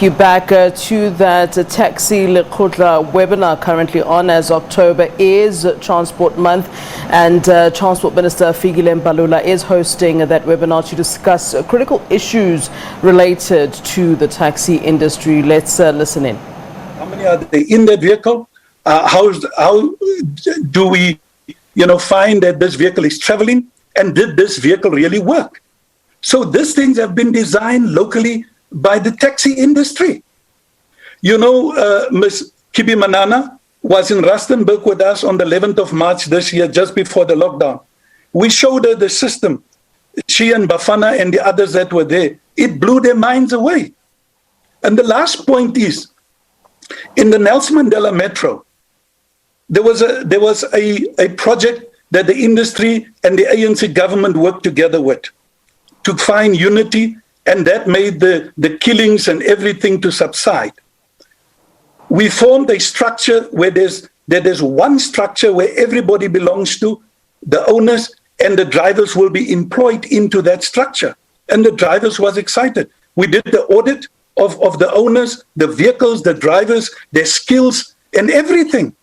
You back to that Taxi Lekgotla webinar currently on, as October is Transport Month, and Transport Minister Fikile Mbalula is hosting that webinar to discuss critical issues related to the taxi industry. Let's listen in. How many are they in the vehicle? How do we, find that this vehicle is traveling, and did this vehicle really work? So these things have been designed locally by the taxi industry. Ms. Kibi Manana was in Rustenburg with us on the 11th of March this year, just before the lockdown. We showed her the system. She and Bafana and the others that were there, it blew their minds away. And the last point is, in the Nelson Mandela Metro, there was a project that the industry and the ANC government worked together with to find unity, and that made the killings and everything to subside. We formed a structure where there's one structure where everybody belongs to, the owners and the drivers will be employed into that structure. And the drivers was excited. We did the audit of the owners, the vehicles, the drivers, their skills and everything.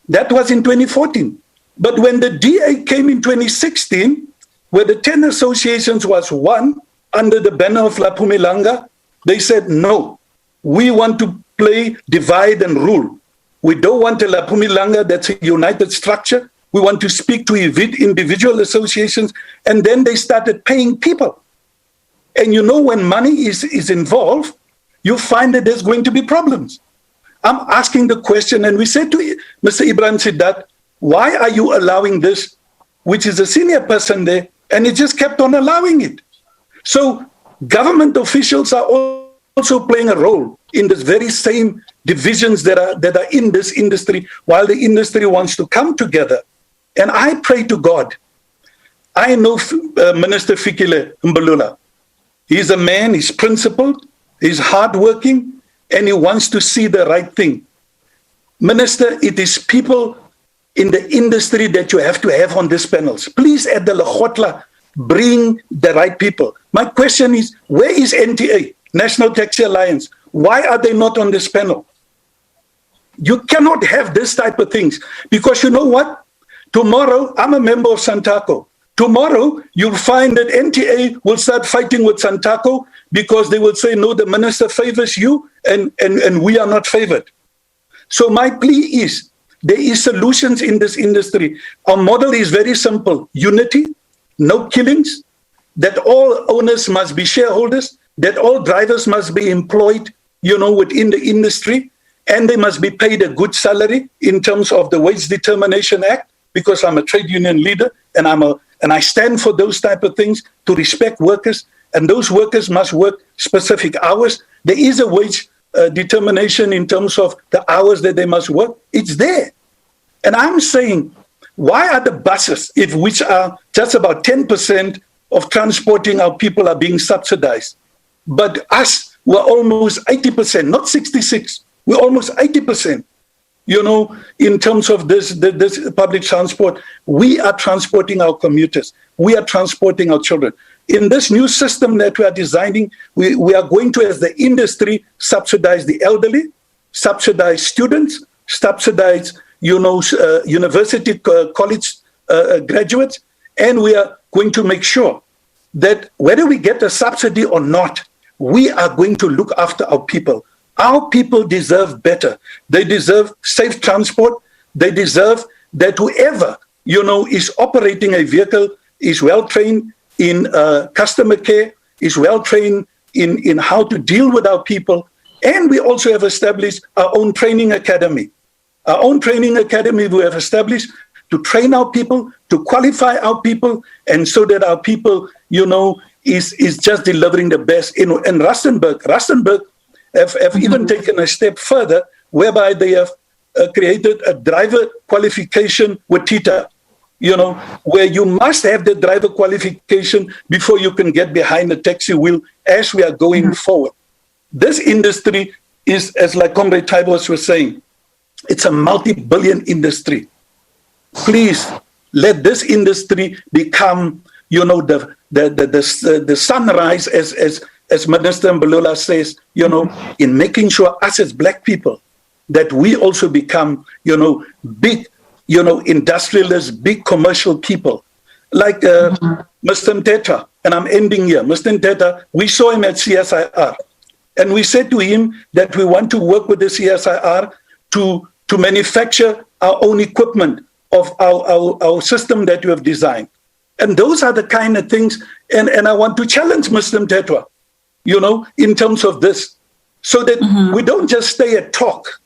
That was in 2014. But when the DA came in 2016, where the 10 associations was one, under the banner of La Pumilanga, they said, no, we want to play divide and rule. We don't want a La Pumilanga that's a united structure. We want to speak to individual associations. And then they started paying people. And when money is involved, you find that there's going to be problems. I'm asking the question, and we said to Mr. Ibrahim Sidat, why are you allowing this, which is a senior person there, and it just kept on allowing it. So government officials are also playing a role in this very same divisions that are in this industry, while the industry wants to come together. And I pray to God. I know Minister Fikile Mbalula. He's a man, he's principled, he's hardworking, and he wants to see the right thing. Minister, it is people in the industry that you have to have on these panels. Please, at the Lekgotla, bring the right people. My question is, where is NTA, National Taxi Alliance? Why are they not on this panel? You cannot have this type of things, because you know what? Tomorrow, I'm a member of Santaco. Tomorrow, you'll find that NTA will start fighting with Santaco because they will say, no, the minister favors you and we are not favored. So my plea is, there is solutions in this industry. Our model is very simple. Unity, no killings, that all owners must be shareholders, that all drivers must be employed, within the industry, and they must be paid a good salary in terms of the Wage Determination Act, because I'm a trade union leader and I stand for those type of things, to respect workers, and those workers must work specific hours. There is a wage determination in terms of the hours that they must work. It's there. And I'm saying, why are the buses, which are just about 10% of transporting our people, are being subsidized? But us, we're almost 80%, not 66. We're almost 80%. In terms of this public transport, we are transporting our commuters. We are transporting our children. In this new system that we are designing, we are going to, as the industry, subsidize the elderly, subsidize students, subsidize university college graduates, and we are going to make sure that whether we get a subsidy or not, we are going to look after our people. Our people deserve better. They deserve safe transport. They deserve that whoever, is operating a vehicle is well-trained in customer care, is well-trained in how to deal with our people. And we also have established our own training academy. Our own training academy we have established to train our people, to qualify our people, and so that our people, is just delivering the best. In Rustenburg have even taken a step further, whereby they have created a driver qualification with TITA, where you must have the driver qualification before you can get behind the taxi wheel as we are going forward. This industry is, as like Comrade Tybos was saying, it's a multi-billion industry. Please let this industry become, the sunrise, as as Minister Mbalula says, in making sure us as black people, that we also become, big, industrialists, big commercial people. Like Mr. Mteta, and I'm ending here. Mr. Mteta, we saw him at CSIR, and we said to him that we want to work with the CSIR to manufacture our own equipment of our system that we have designed. And those are the kind of things, and I want to challenge Mr. Mtetwa, in terms of this, so that we don't just stay at talk,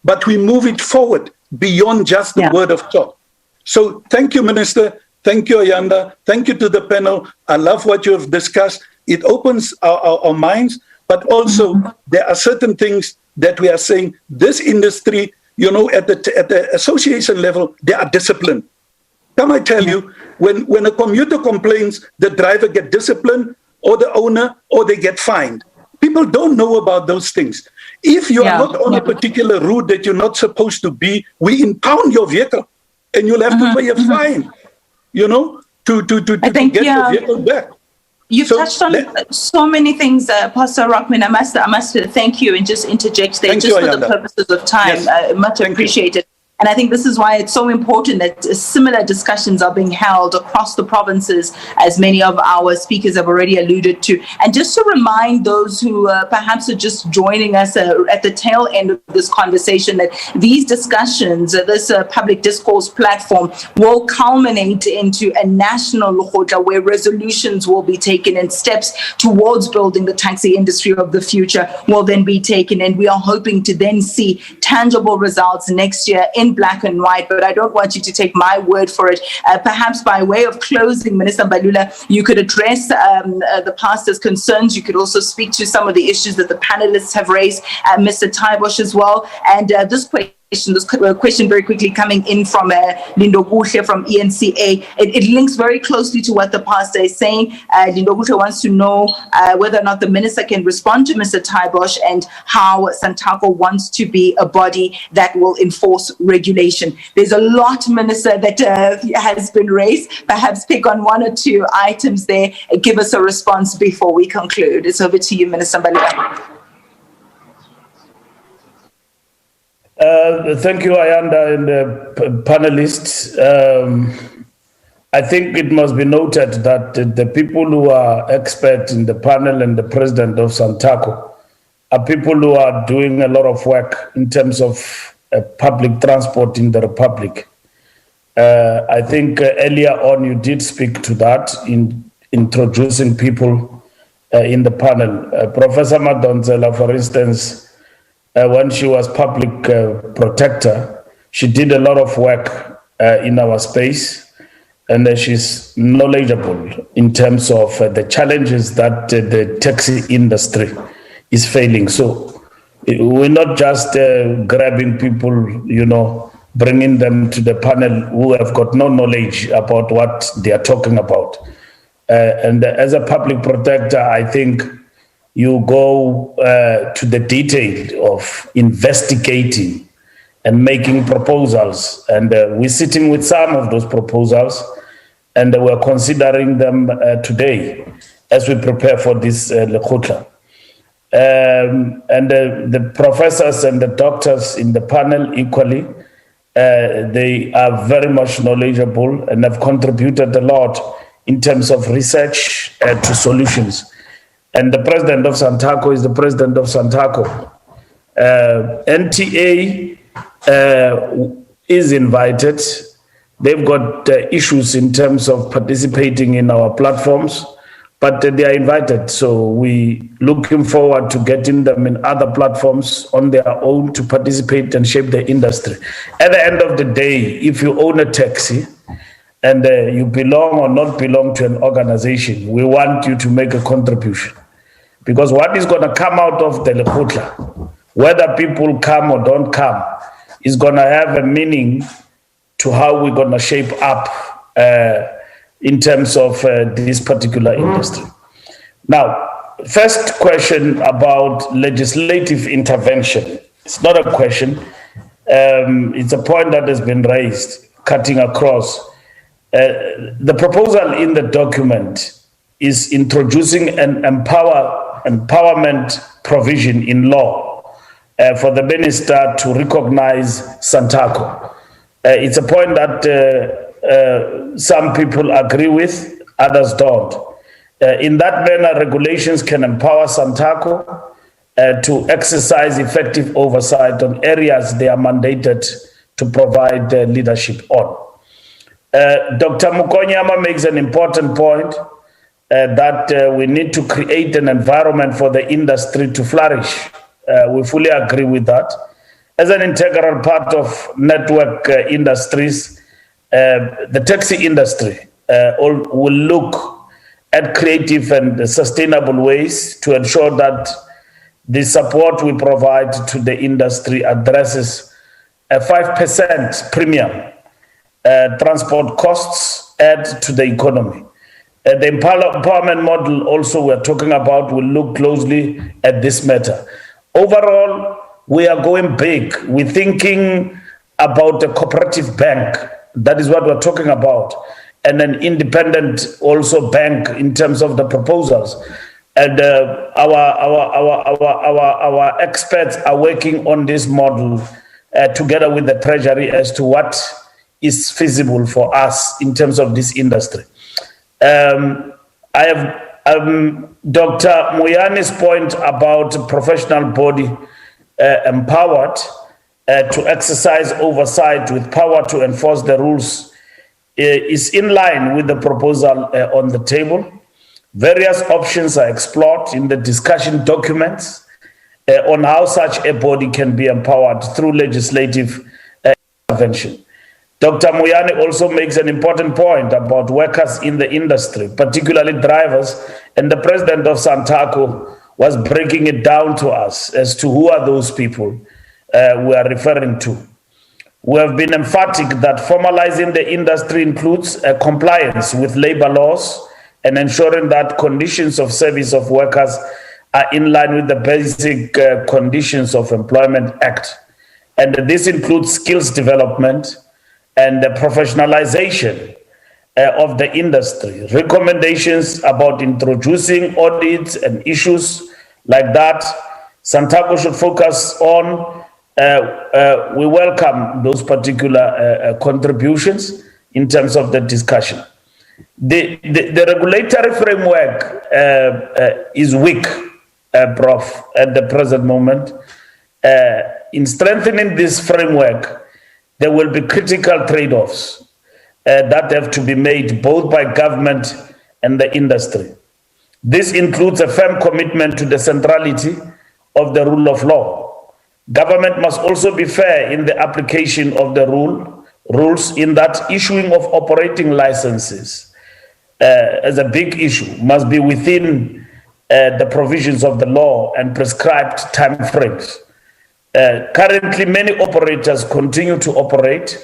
but we move it forward beyond just the word of talk. So thank you, Minister. Thank you, Ayanda. Thank you to the panel. I love what you have discussed. It opens our minds, but also there are certain things that we are saying, this industry, at the association level, they are disciplined. Can I tell you, when a commuter complains, the driver get disciplined, or the owner, or they get fined. People don't know about those things. If you are not on a particular route that you're not supposed to be, we impound your vehicle, and you'll have to pay a fine, to get your vehicle back. You've touched on so many things, Pastor Rockman. I must thank you and just interject there, just for the purposes of time. Much appreciated. And I think this is why it's so important that similar discussions are being held across the provinces, as many of our speakers have already alluded to. And just to remind those who perhaps are just joining us at the tail end of this conversation, that these discussions, this public discourse platform, will culminate into a national Lekgotla where resolutions will be taken and steps towards building the taxi industry of the future will then be taken. And we are hoping to then see tangible results next year in black and white, but I don't want you to take my word for it. Perhaps by way of closing, Minister Mbalula, you could address the pastor's concerns. You could also speak to some of the issues that the panelists have raised, Mr. Taibosh as well. And this question very quickly coming in from Lindo Guhle from ENCA. It links very closely to what the pastor is saying. Lindo Guhle wants to know whether or not the minister can respond to Mr. Taibosh and how Santaco wants to be a body that will enforce regulation. There's a lot, Minister, that has been raised. Perhaps pick on one or two items there and give us a response before we conclude. It's over to you, Minister Mbalula. Thank you, Ayanda, and the panelists. I think it must be noted that the people who are experts in the panel and the president of Santaco are people who are doing a lot of work in terms of public transport in the Republic. I think earlier on you did speak to that in introducing people in the panel. Professor Madonsela, for instance, when she was public protector, she did a lot of work in our space, and she's knowledgeable in terms of the challenges that the taxi industry is facing. So we're not just grabbing people, bringing them to the panel who have got no knowledge about what they are talking about. And as a public protector, I think you go to the detail of investigating and making proposals. And we're sitting with some of those proposals, and we're considering them today as we prepare for this Lekgotla. And the professors and the doctors in the panel equally, they are very much knowledgeable and have contributed a lot in terms of research to solutions. And the president of Santaco is the president of Santaco. NTA is invited. They've got issues in terms of participating in our platforms, but they are invited. So we looking forward to getting them in other platforms on their own to participate and shape the industry. At the end of the day, if you own a taxi and you belong or not belong to an organization, we want you to make a contribution. Because what is going to come out of the Lekgotla, whether people come or don't come, is going to have a meaning to how we're going to shape up in terms of this particular industry. Now, first question about legislative intervention. It's not a question. It's a point that has been raised, cutting across. The proposal in the document is introducing and empower empowerment provision in law for the minister to recognize Santaco. It's a point that some people agree with, others don't. In that manner, regulations can empower Santaco to exercise effective oversight on areas they are mandated to provide leadership on. Dr. Mukonyama makes an important point that we need to create an environment for the industry to flourish. We fully agree with that. As an integral part of network industries, the taxi industry will look at creative and sustainable ways to ensure that the support we provide to the industry addresses a 5% premium transport costs add to the economy. The empowerment model also we're talking about will look closely at this matter. Overall, we are going big. We're thinking about a cooperative bank. That is what we're talking about. And an independent also bank in terms of the proposals. And our experts are working on this model together with the Treasury as to what is feasible for us in terms of this industry. I have Dr. Moyani's point about professional body empowered to exercise oversight with power to enforce the rules is in line with the proposal on the table. Various options are explored in the discussion documents on how such a body can be empowered through legislative intervention. Dr. Moyani also makes an important point about workers in the industry, particularly drivers, and the president of Santaco was breaking it down to us as to who are those people we are referring to. We have been emphatic that formalizing the industry includes compliance with labor laws and ensuring that conditions of service of workers are in line with the Basic Conditions of Employment Act. And this includes skills development and the professionalization of the industry. Recommendations about introducing audits and issues like that, Santaco should focus on. We welcome those particular contributions in terms of the discussion. The regulatory framework is weak, Prof, at the present moment. In strengthening this framework, there will be critical trade-offs that have to be made both by government and the industry. This includes a firm commitment to the centrality of the rule of law. Government must also be fair in the application of the rules in that issuing of operating licenses as a big issue must be within the provisions of the law and prescribed timeframes. Currently, many operators continue to operate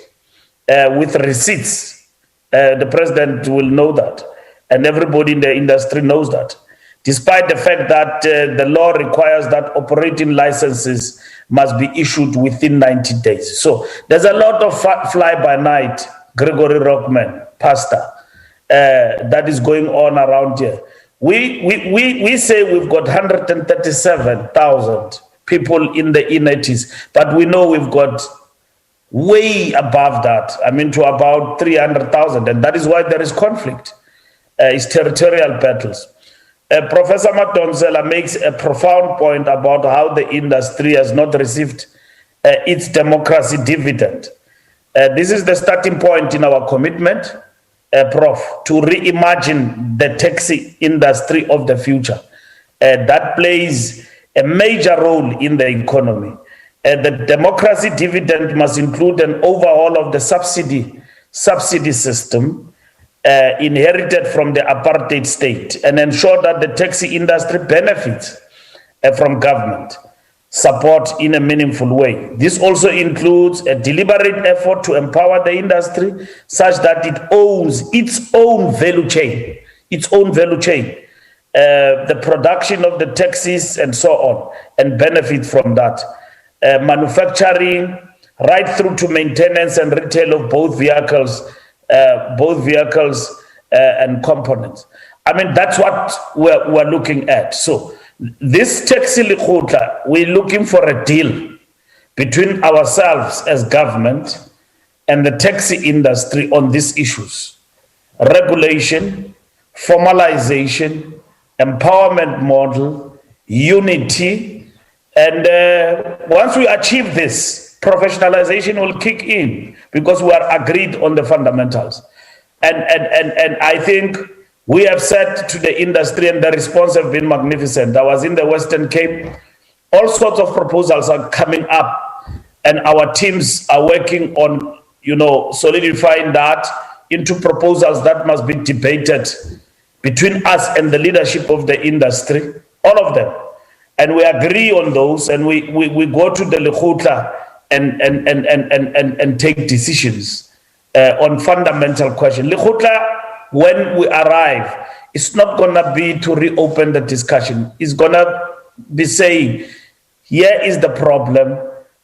with receipts. The president will know that, and everybody in the industry knows that, despite the fact that the law requires that operating licenses must be issued within 90 days. So there's a lot of fly-by-night, Gregory Rockman, pastor, that is going on around here. We say we've got 137,000 people in the E90s, but we know we've got way above that, I mean to about 300,000, and that is why there is conflict. It's territorial battles. Professor Madonsela makes a profound point about how the industry has not received its democracy dividend. This is the starting point in our commitment, Prof, to reimagine the taxi industry of the future. That plays a major role in the economy. The democracy dividend must include an overhaul of the subsidy system inherited from the apartheid state and ensure that the taxi industry benefits from government support in a meaningful way. This also includes a deliberate effort to empower the industry such that it owns its own value chain, the production of the taxis and so on, and benefit from that. Manufacturing, right through to maintenance and retail of both vehicles and components. I mean, that's what we're looking at. So this taxi lekgotla, we're looking for a deal between ourselves as government and the taxi industry on these issues: regulation, formalization, empowerment model, unity. And once we achieve this, professionalization will kick in because we are agreed on the fundamentals. And I think we have said to the industry, and the response have been magnificent. I was in the Western Cape. All sorts of proposals are coming up, and our teams are working on, solidifying that into proposals that must be debated between us and the leadership of the industry, all of them. And we agree on those, and we go to the lekgotla and take decisions on fundamental questions. Lekgotla, when we arrive, it's not going to be to reopen the discussion. It's going to be saying, here is the problem.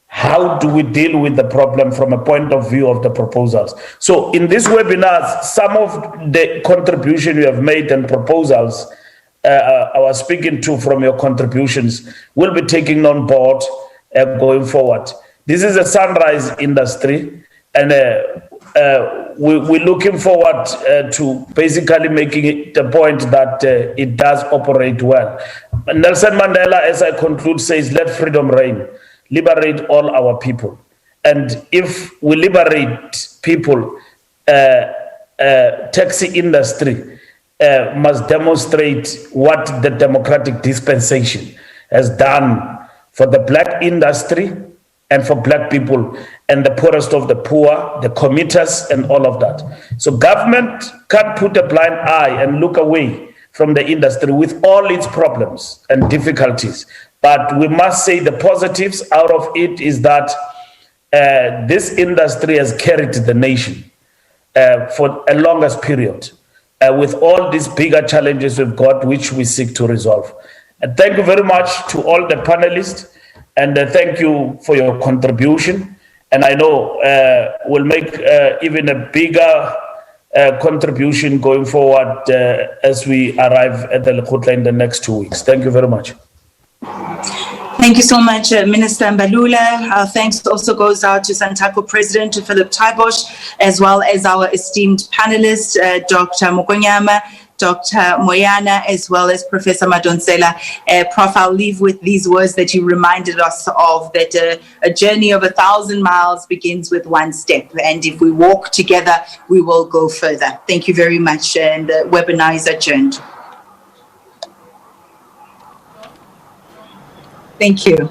How do we deal with the problem from a point of view of the proposals? So in this webinar, some of the contribution you have made and proposals I was speaking to from your contributions will be taken on board going forward. This is a sunrise industry, and we're looking forward to basically making it the point that it does operate well. Nelson Mandela, as I conclude, says, let freedom reign, liberate all our people. And if we liberate people, taxi industry must demonstrate what the democratic dispensation has done for the black industry and for black people and the poorest of the poor, the commuters, and all of that. So government can't put a blind eye and look away from the industry with all its problems and difficulties. But we must say the positives out of it is that this industry has carried the nation for a longest period. With all these bigger challenges we've got, which we seek to resolve. And thank you very much to all the panelists, and thank you for your contribution. And I know we'll make even a bigger contribution going forward as we arrive at the lekgotla in the next 2 weeks. Thank you very much. Thank you so much, Minister Mbalula. Our thanks also goes out to Santaco President Philip Taibosh, as well as our esteemed panelists, Dr. Mokonyama, Dr. Moyana, as well as Professor Madonsela. Prof, I'll leave with these words that you reminded us of, that a journey of 1,000 miles begins with one step. And if we walk together, we will go further. Thank you very much. And the webinar is adjourned. Thank you.